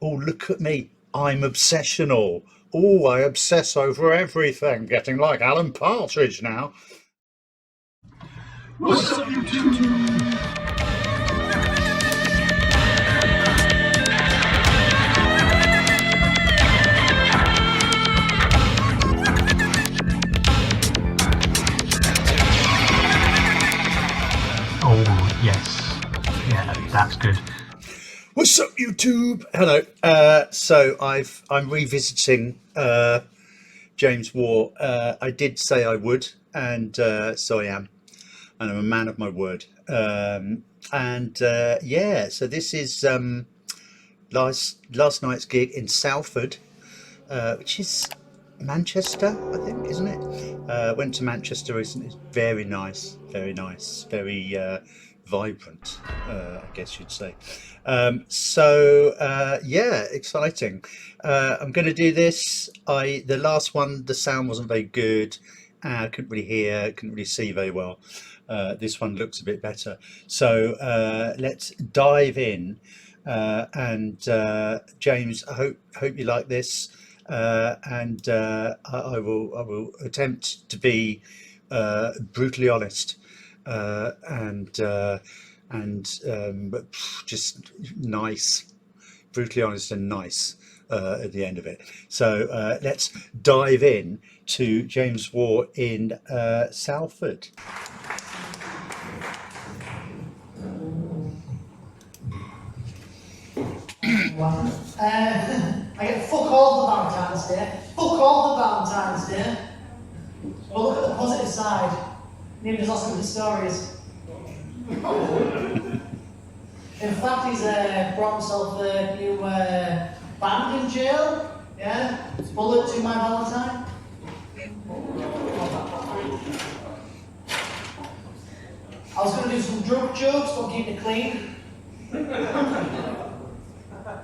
Oh, look at me. I'm obsessional. Oh, I obsess over everything, getting like Alan Partridge now. What's up, YouTube? Oh, yes. Yeah, that's good. What's up, YouTube? Hello. I'm revisiting James Waugh. I did say I would, and so I am, and I'm a man of my word. Yeah, so this is last night's gig in Salford, which is Manchester, I think, isn't it? Went to Manchester recently. It's very nice, very nice, very vibrant, I guess you'd say. Yeah, exciting. I'm going to do this. The last one, the sound wasn't very good. I couldn't really hear, couldn't really see very well. This one looks a bit better. Let's dive in. James, I hope you like this, I will attempt to be brutally honest, but just nice, brutally honest and nice at the end of it. Let's dive in to James Waugh in Salford. I get fuck all for Valentine's Day. Fuck all for Valentine's Day. But look at the positive side. Neither does lots of good stories. In fact, he's brought himself a new band in jail. Yeah, it's Bullet to My Valentine. I was going to do some drug jokes, but keep it clean.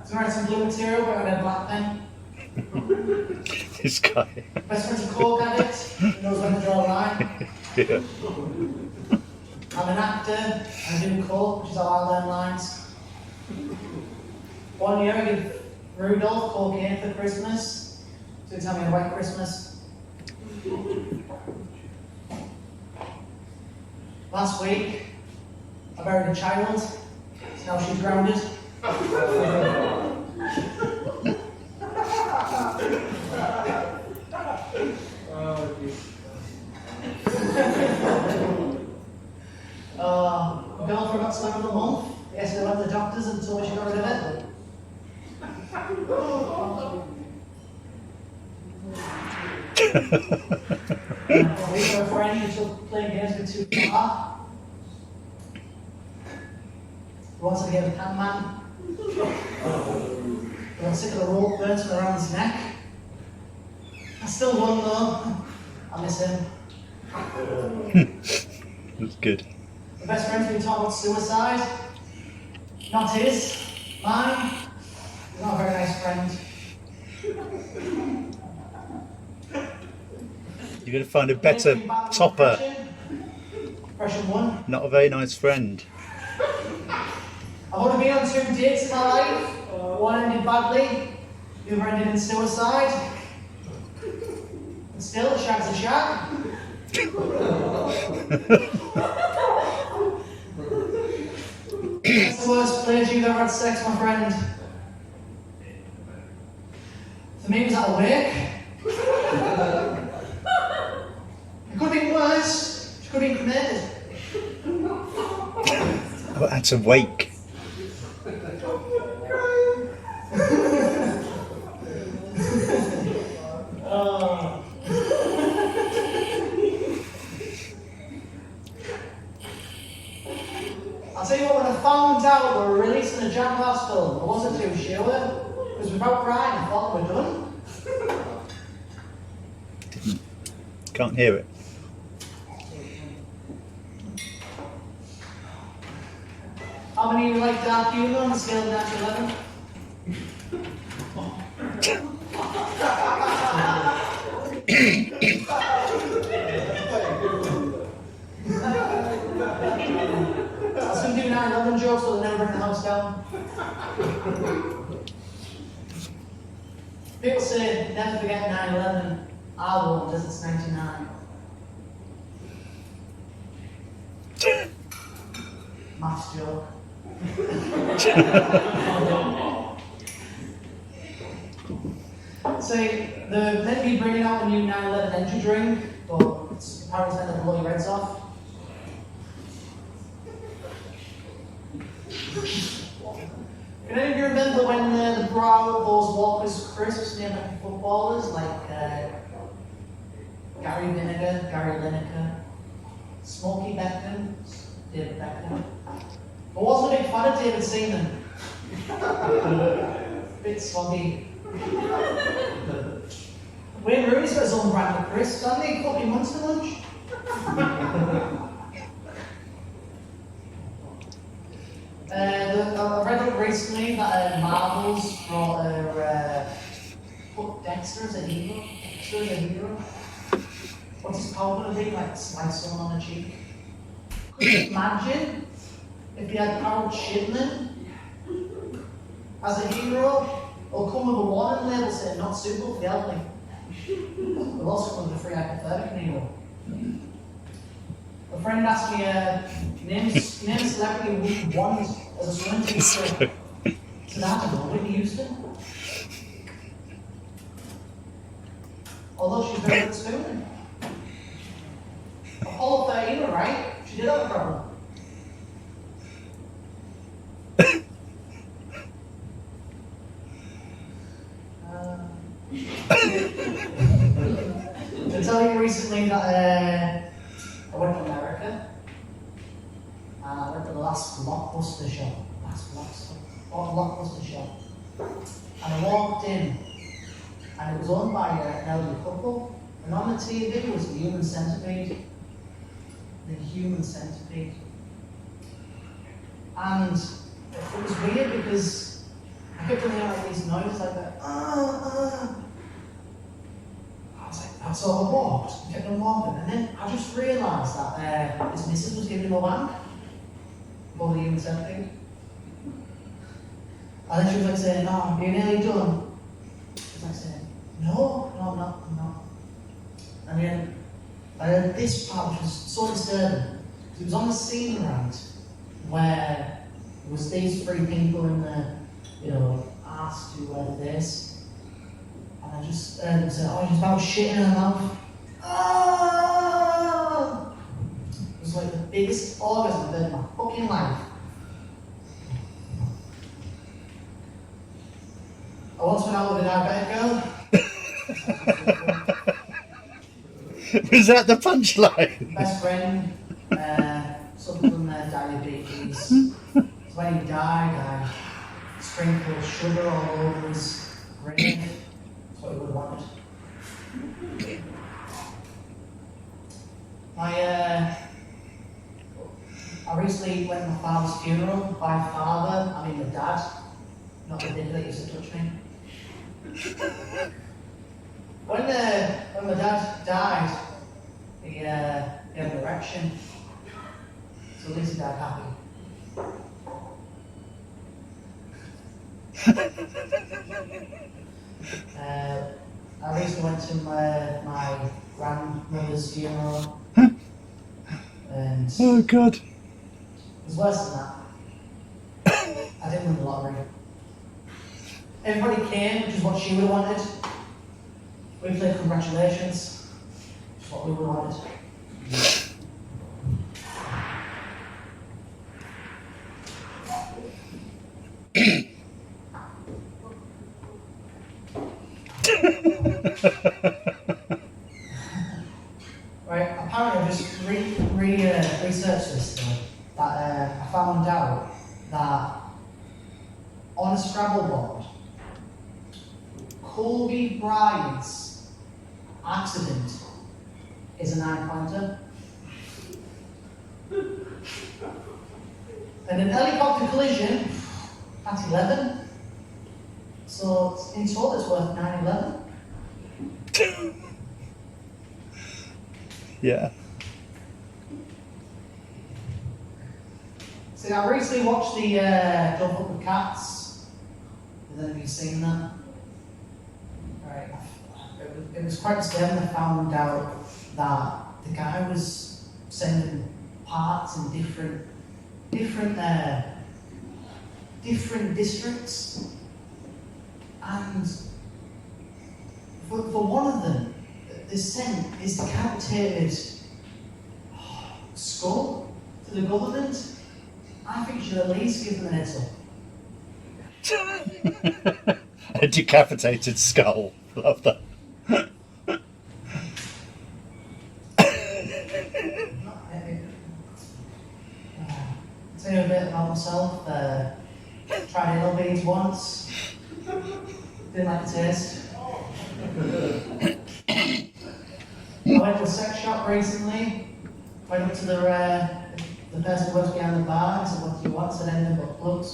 So I write some blue material, but I had a black pen. This guy. Best friend's a coke addict, he knows when to draw a line. Yeah. I'm an actor, I do coke, which is how I learn lines. One year I gave Rudolph cocaine for Christmas, so he told me a white Christmas. Last week, I buried a child, so now she's grounded. Girlfriend got slim of the month. Yesterday I went to the doctors and told me she got rid of it. A week with a friend who took playing games with too far. He wants to get a can man. He got sick of the rope burns around his neck. I still won though. I miss him. That's good. The best friend's been talking about suicide. Not his, mine. He's not a very nice friend. You're going to find a better topper. Depression 1. Not a very nice friend. I've only been on 2 dates in my life. One ended badly, the other ended in suicide. And still, a shag's a shag. That's the worst place you've ever had sex, my friend. For me, it was at a wake. It could have been worse. She could have been cremated. Oh, that's a wake. I'll tell you what, when I found out we were releasing a Jack Ross film, I wasn't too sure. Because without crying, I thought we were done. Can't hear it. How many of you like dark humour on the scale of 9 to 11? I was going to do 9/11 jokes, but they never bring the house down. People say never forget 9/11. I won't, as it's 99. Maths joke. So they're meant to be bringing out a new 9/11 energy drink, but it's apparently meant to blow your heads off. Can any of you remember when the brow of those Walker's crisps named after footballers like Gary Lineker, Smokey Beckham, David Beckham? I wasn't a big fan of David Seaman. Bit soggy. Wayne Rooney's got his own brand of crisps, hasn't he? Fucking Monster Munch. I read up recently that Marvel's brought put Dexter as a hero. Dexter as a hero. What's his power going to be? Like slice someone on the cheek. Could you imagine if he had Harold Shipman as a hero? Or come with a warning label saying not suitable for the elderly. We'll also come with a free hypothermic hero. A friend asked me, name a celebrity who would want as a swimming teacher. I said, I don't know, Whitney Houston. Although she's very good at swimming. Apollo 13, right? She did have a problem. To tell you recently that I went to America and I went to the last Blockbuster shop. Blockbuster shop. And I walked in and it was owned by an elderly couple, and on the TV was the human centipede. The human centipede. And it was weird because I kept hearing like these noises like that. I was like, so I walked, kept on walking, and then I just realised that his missus was giving him a wank above the human centipede. And then she was like saying, no, you're nearly done. She was like saying, no, I'm not. And then I heard this part which was so disturbing. It was on the scene right where there was these three people in the, asked to wear this. And I just heard them say, oh, she's about shit in her mouth. Oh! It was like the biggest orgasm I've heard in my fucking life. I once went out with a diabetic girl. Was that the punchline? Best friend, suffered from diabetes. So when he died, I sprinkled sugar all over his grave. That's what he would have wanted. I recently went to my father's funeral. By father, I mean my dad, not the dick that used to touch me. When my dad died, he had an erection, so at least he died happy. I recently went to my grandmother's funeral, and Oh God. it was worse than that. I didn't win the lottery. Everybody came, which is what she would have wanted. We played congratulations, which is what we would have wanted. Right, apparently I just researched this though, that I found out that on a Scrabble board, Colby Bryant's accident is a 9-pointer. And an helicopter collision, that's 11. So in total it's worth 9/11. Yeah. See, I recently watched the Don't Fuck with Cats. Have you seen that? Right. It was quite disturbing. I found out that the guy was sending parts in different districts, and for one of them, they sent his decapitated skull to the government. I think you should at least give them an heads up. A decapitated skull. Love that. Tell you a bit about myself. Tried anal beads once. Didn't like the taste. I went to a sex shop recently. Went up to the person who works behind the bar. I said, "What do you want?" I said, "Anything but plugs."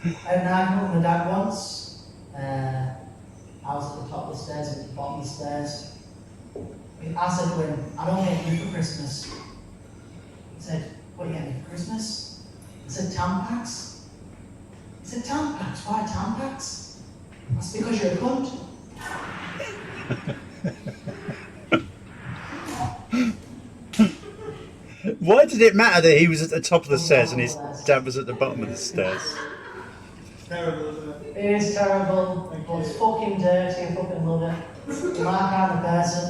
I had an argument with my dad once. I was at the top of the stairs and at the bottom of the stairs. I said to him, "I don't get you for Christmas." He said, "What are you getting me for Christmas?" I said, "Tampax." He said, "Tampax? Why Tampax?" That's because you're a cunt. Why did it matter that he was at the top of the stairs and his dad was at the bottom of the stairs? Terrible, isn't it? It is terrible, but it's fucking dirty. I fucking love it. You're my kind of person.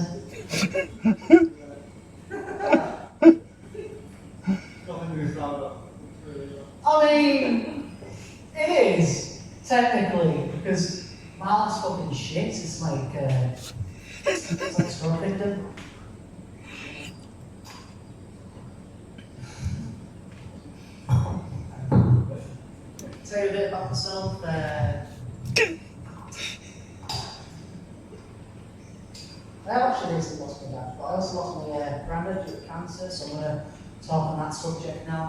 Nothing to be proud of. Really not. I mean, it is, technically, because my life's fucking shit. It's like a stroke victim. Tell you a bit about myself. I actually recently lost my dad, but I also lost my granddad due to cancer, so I'm going to talk on that subject now.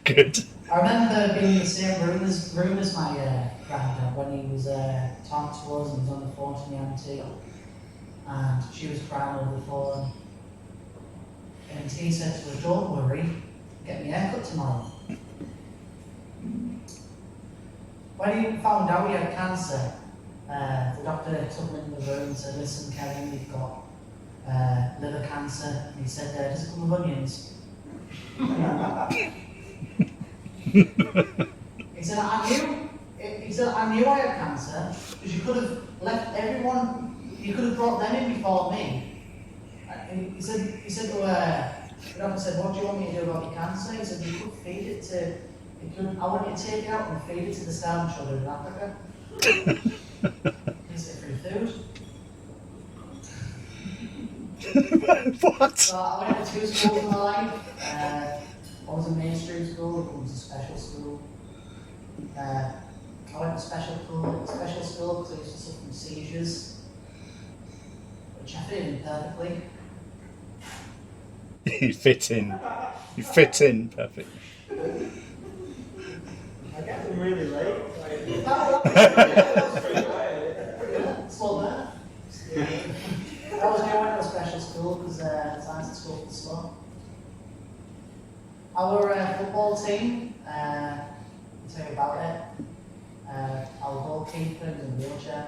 Good. I remember being in the same room as my granddad when he was talking to us and he was on the phone to my auntie, and she was crying over the phone. And he said to her, "Don't worry, get me a haircut tomorrow." When he found out he had cancer, the doctor took him into the room and said, "Listen, Kevin, you've got liver cancer." And he said, "Does it come with onions?" He said, I knew I had cancer, because you could have left everyone, you could have brought them in before me." And he said to the doctor said, "What do you want me to do about your cancer?" He said, "You could feed it to, I want you to take it out and feed it to the starving children in Africa." Is it free food? What? So I went to two schools in my life. One was a mainstream school, one was a special school. I went to special school because I used to suffer from seizures, which I fit in perfectly. You fit in. You fit in perfectly. I get them really late. Slow down. I was going to went to a special school because science at school was slow. Our football team, I'll tell you about it. Our goalkeepers in a wheelchair,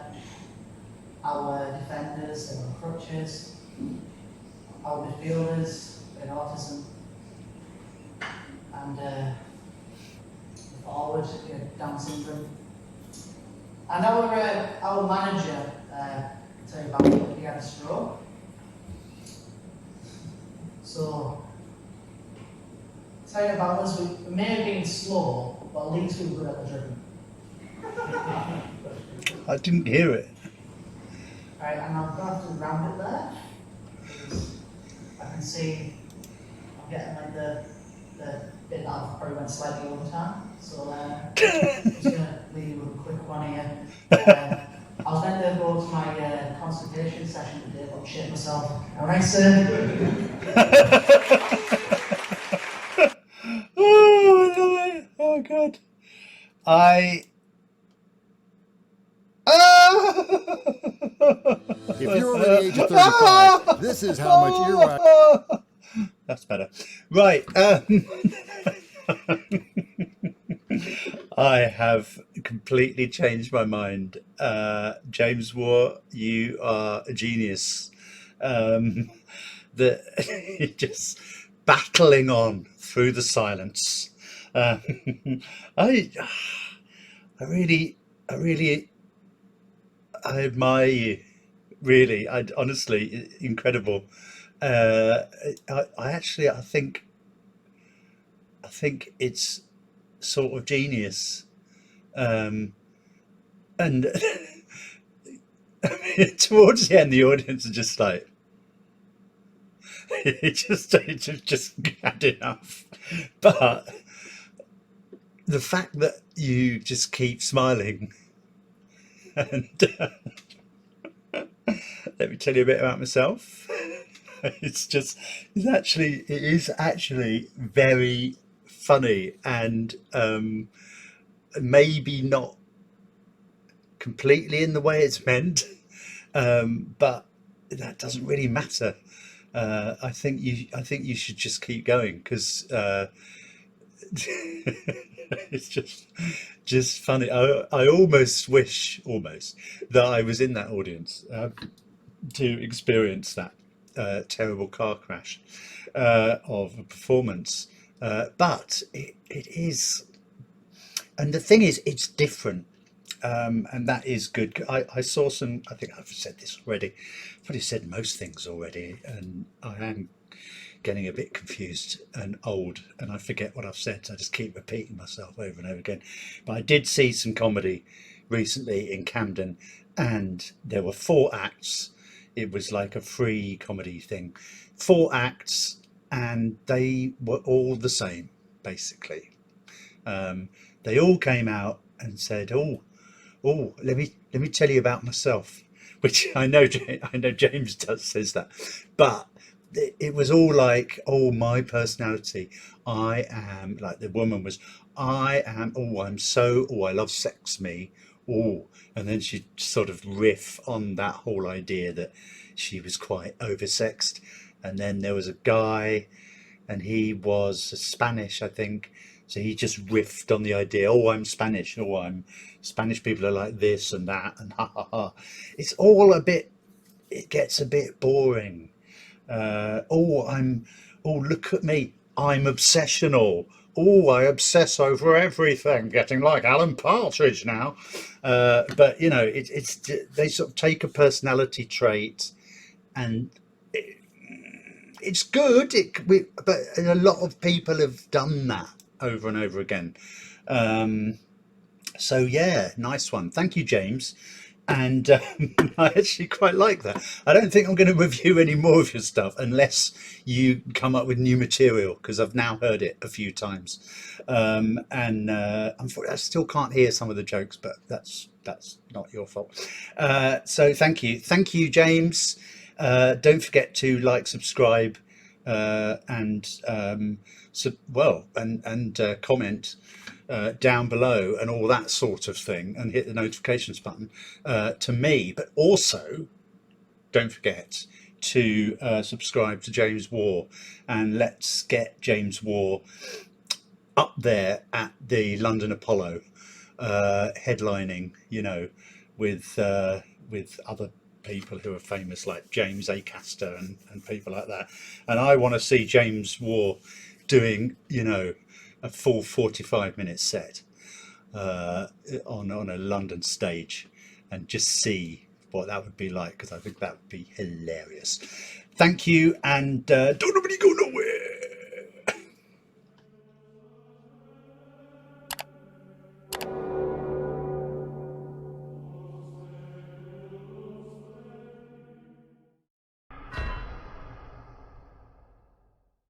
our defenders, they were on crutches, our midfielders in autism, and the forward, Down syndrome. And our manager, I'll tell you about it, he had a stroke. So, tell you about us, we may have been slow, but at least we were good at the dribbling. I didn't hear it. Right, and I'm going to have to round it there, because I can see I'm getting like the bit that I've probably went slightly over time. So I'm just going to leave you with a quick one here. I was meant to go to my consultation session today, but I'm shitting myself. When I said, Oh, I love it. Oh, God. I. Ah! If you're over the age of 35, this is how much earwax. That's better. Right. I have completely changed my mind. James Waugh, you are a genius. The just battling on through the silence. Uh, I, I really, I really, I admire you. Really, I honestly, incredible. Uh, I actually, I think it's sort of genius. Um, and towards the end, the audience are just like, it just had enough. But the fact that you just keep smiling, and let me tell you a bit about myself. It is actually very funny, and maybe not completely in the way it's meant, but that doesn't really matter. I think you should just keep going because it's just funny. I almost wish that I was in that audience to experience that terrible car crash of a performance. But it is, and the thing is, it's different. And that is good. I saw some, I think I've said this already, I've probably said most things already, and I am getting a bit confused and old, and I forget what I've said, so I just keep repeating myself over and over again. But I did see some comedy recently in Camden, and there were 4 acts. It was like a free comedy thing, 4 acts, and they were all the same, basically. They all came out and said, "Oh, let me tell you about myself," which I know James does says that, but it was all like, "Oh, my personality. I am like the woman was. I am. Oh, I'm so. Oh, I love sex. Me. Oh," and then she sort of riff on that whole idea that she was quite oversexed, and then there was a guy, and he was Spanish, I think. So he just riffed on the idea. Oh, I'm Spanish. Oh, I'm Spanish. People are like this and that, and ha ha ha. It's all a bit. It gets a bit boring. Oh, I'm. Oh, look at me. I'm obsessional. Oh, I obsess over everything. Getting like Alan Partridge now. But you know, it's they sort of take a personality trait, and it's good. But a lot of people have done that over and over again. So yeah, nice one. Thank you, James. And I actually quite like that. I don't think I'm going to review any more of your stuff unless you come up with new material, because I've now heard it a few times, and unfortunately, I still can't hear some of the jokes, but that's not your fault. So thank you, James. Don't forget to like, subscribe, and comment down below and all that sort of thing, and hit the notifications button to me. But also, don't forget to subscribe to James Waugh, and let's get James Waugh up there at the London Apollo, headlining, you know, with other people who are famous like James Acaster and people like that. And I want to see James Waugh doing, you know, a full 45-minute set on a London stage, and just see what that would be like, because I think that would be hilarious. Thank you, and don't nobody go nowhere.